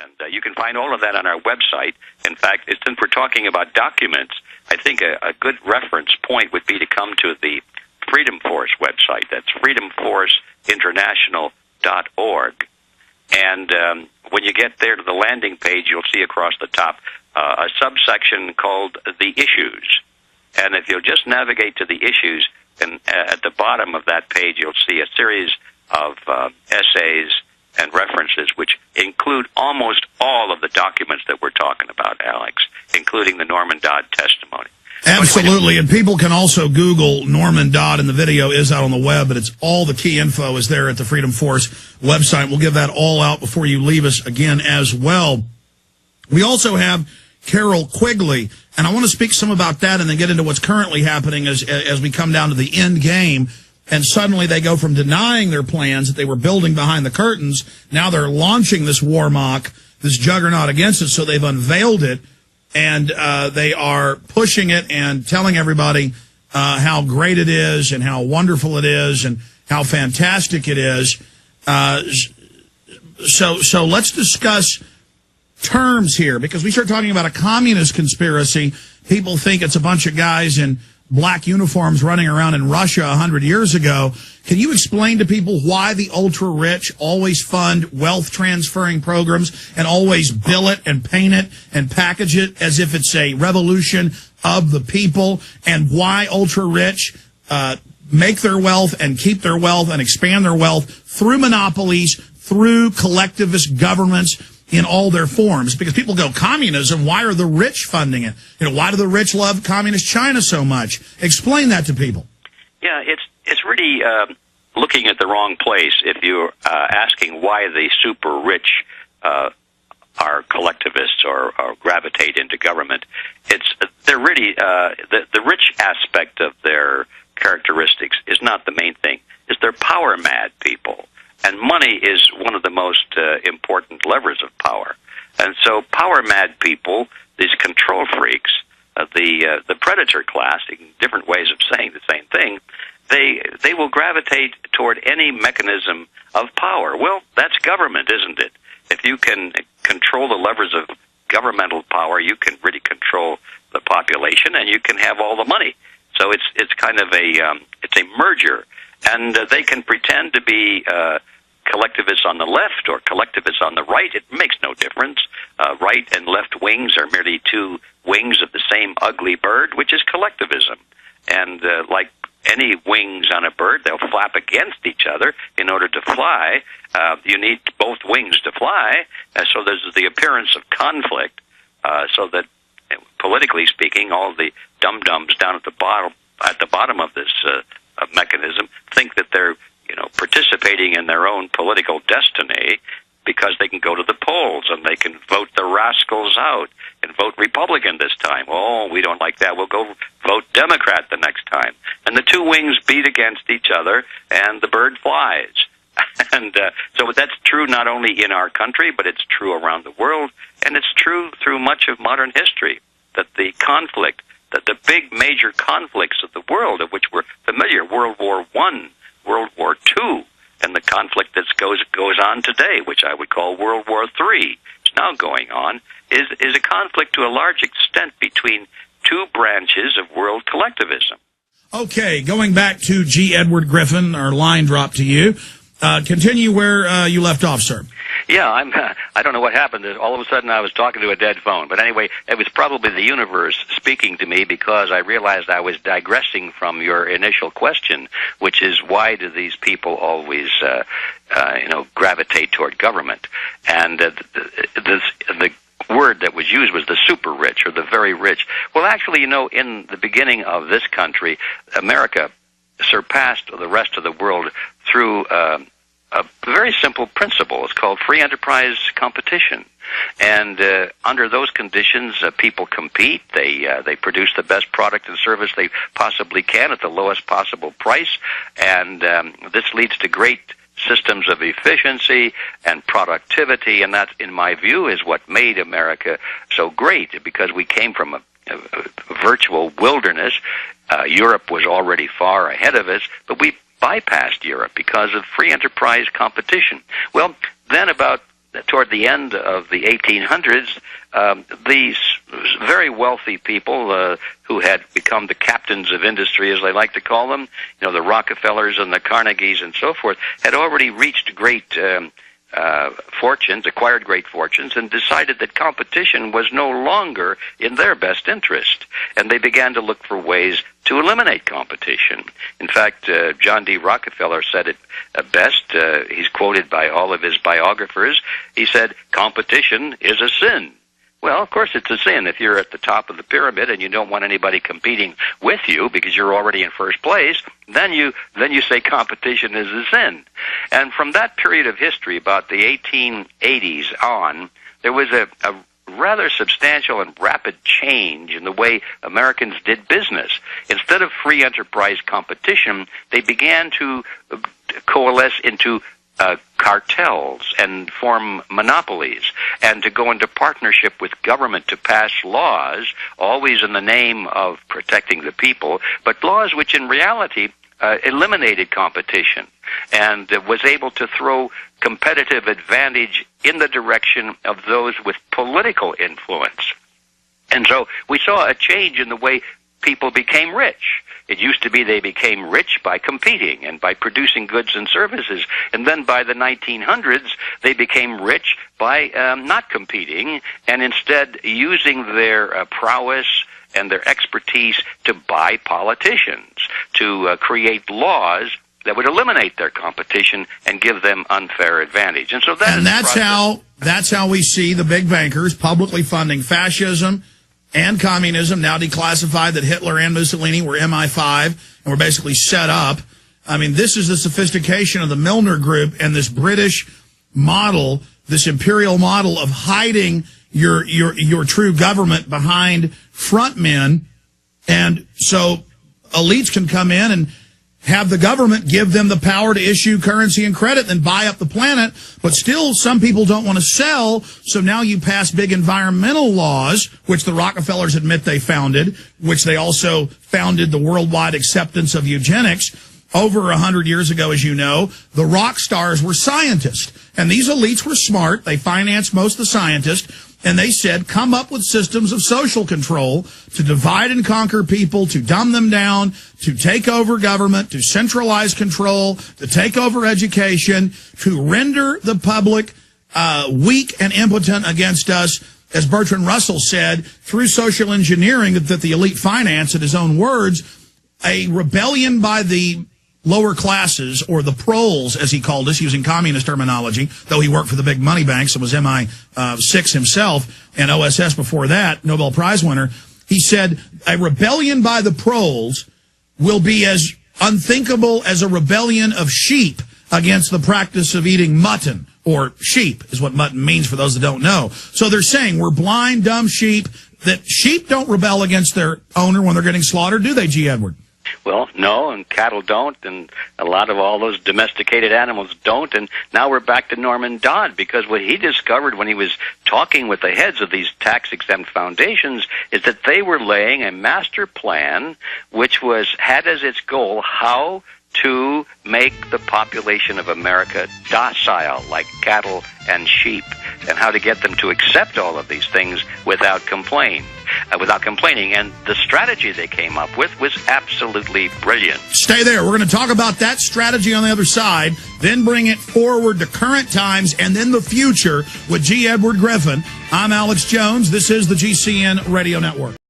And you can find all of that on our website. In fact, since we're talking about documents, I think a good reference point would be to come to the Freedom Force website. That's freedomforceinternational.org. And when you get there to the landing page, you'll see across the top a subsection called The Issues. And if you'll just navigate to the issues, and at the bottom of that page, you'll see a series of essays and references which include almost all of the documents that we're talking about, Alex, including the Norman Dodd testimony. Absolutely, and people can also Google Norman Dodd, and the video is out on the web, but it's all the key info is there at the Freedom Force website. We'll give that all out before you leave us again as well. We also have Carol Quigley, and I want to speak some about that and then get into what's currently happening as we come down to the end game. And suddenly they go from denying their plans that they were building behind the curtains. Now they're launching this warmock, this juggernaut against it, so they've unveiled it. And they are pushing it and telling everybody how great it is and how wonderful it is and how fantastic it is. So let's discuss terms here, because we start talking about a communist conspiracy. People think it's a bunch of guys in black uniforms running around in Russia 100 years ago. Can you explain to people why the ultra-rich always fund wealth-transferring programs and always bill it and paint it and package it as if it's a revolution of the people, and why ultra-rich make their wealth and keep their wealth and expand their wealth through monopolies, through collectivist governments in all their forms? Because people go, communism, why are the rich funding it? Why do the rich love communist China so much? Explain that to people. Yeah, it's really looking at the wrong place if you're asking why the super rich are collectivists or gravitate into government. They're really the rich aspect of their characteristics is not the main thing. Is they're power mad people. And money is one of the most important levers of power. And so power-mad people, these control freaks, the predator class, in different ways of saying the same thing, they will gravitate toward any mechanism of power. Well, that's government, isn't it? If you can control the levers of governmental power, you can really control the population, and you can have all the money. So it's kind of it's a merger. And they can pretend to be collectivists on the left or collectivists on the right. It makes no difference. Right and left wings are merely two wings of the same ugly bird, which is collectivism. And like any wings on a bird, they'll flap against each other in order to fly. You need both wings to fly, so there's the appearance of conflict, so that, politically speaking, all the dum-dums down at the bottom of this mechanism think that they're participating in their own political destiny because they can go to the polls and they can vote the rascals out and vote Republican this time. Oh, we don't like that. We'll go vote Democrat the next time. And the two wings beat against each other and the bird flies. And so that's true not only in our country, but it's true around the world. And it's true through much of modern history, that the conflict, that the big major conflicts of the world, of which we're familiar, World War I, World War II, and the conflict that goes on today, which I would call World War III, it's now going on, is a conflict to a large extent between two branches of world collectivism. Okay, going back to G. Edward Griffin, our line drop to you. Continue where you left off, sir. Yeah, I don't know what happened. All of a sudden I was talking to a dead phone. But anyway, it was probably the universe speaking to me, because I realized I was digressing from your initial question, which is, why do these people always gravitate toward government? And the word that was used was the super rich or the very rich. Well, actually, in the beginning of this country, America surpassed the rest of the world through a very simple principle. It's called free enterprise competition. And under those conditions, people compete. They produce the best product and service they possibly can at the lowest possible price. And this leads to great systems of efficiency and productivity. And that, in my view, is what made America so great, because we came from a virtual wilderness. Europe was already far ahead of us, but we bypassed Europe because of free enterprise competition. Well, then about toward the end of the 1800s, these very wealthy people who had become the captains of industry, as they like to call them, the Rockefellers and the Carnegies and so forth, had already reached great fortunes, acquired great fortunes, and decided that competition was no longer in their best interest. And they began to look for ways to eliminate competition. In fact, John D. Rockefeller said it best. He's quoted by all of his biographers. He said, "Competition is a sin." Well, of course it's a sin if you're at the top of the pyramid and you don't want anybody competing with you because you're already in first place. Then you say competition is a sin. And from that period of history, about the 1880s on, there was a rather substantial and rapid change in the way Americans did business. Instead of free enterprise competition, they began to coalesce into cartels and form monopolies, and to go into partnership with government to pass laws, always in the name of protecting the people, but laws which in reality eliminated competition and was able to throw competitive advantage in the direction of those with political influence. And so we saw a change in the way people became rich. It used to be they became rich by competing and by producing goods and services. And then by the 1900s, they became rich by not competing and instead using their prowess and their expertise to buy politicians, to create laws that would eliminate their competition and give them unfair advantage. And so that's how we see the big bankers publicly funding fascism and communism, now declassified that Hitler and Mussolini were MI5 and were basically set up. I mean, this is the sophistication of the Milner Group and this British model, this imperial model of hiding your true government behind front men. And so elites can come in and have the government give them the power to issue currency and credit and buy up the planet, but still some people don't want to sell, so now you pass big environmental laws, which the Rockefellers admit they founded, which they also founded the worldwide acceptance of eugenics. Over 100 years ago, as you know, the rock stars were scientists, and these elites were smart. They financed most of the scientists, and they said, come up with systems of social control to divide and conquer people, to dumb them down, to take over government, to centralize control, to take over education, to render the public weak and impotent against us, as Bertrand Russell said, through social engineering that the elite finance, in his own words, a rebellion by the lower classes, or the proles, as he called us, using communist terminology, though he worked for the big money banks and was MI6 himself, and OSS before that, Nobel Prize winner. He said, a rebellion by the proles will be as unthinkable as a rebellion of sheep against the practice of eating mutton, or sheep is what mutton means for those that don't know. So they're saying we're blind, dumb sheep, that sheep don't rebel against their owner when they're getting slaughtered, do they, G. Edward? Well, no, and cattle don't, and a lot of all those domesticated animals don't, and now we're back to Norman Dodd, because what he discovered when he was talking with the heads of these tax-exempt foundations is that they were laying a master plan which had as its goal how to make the population of America docile like cattle and sheep, and how to get them to accept all of these things without complaining. And the strategy they came up with was absolutely brilliant. Stay there. We're going to talk about that strategy on the other side, then bring it forward to current times and then the future with G. Edward Griffin. I'm Alex Jones. This is the GCN Radio Network.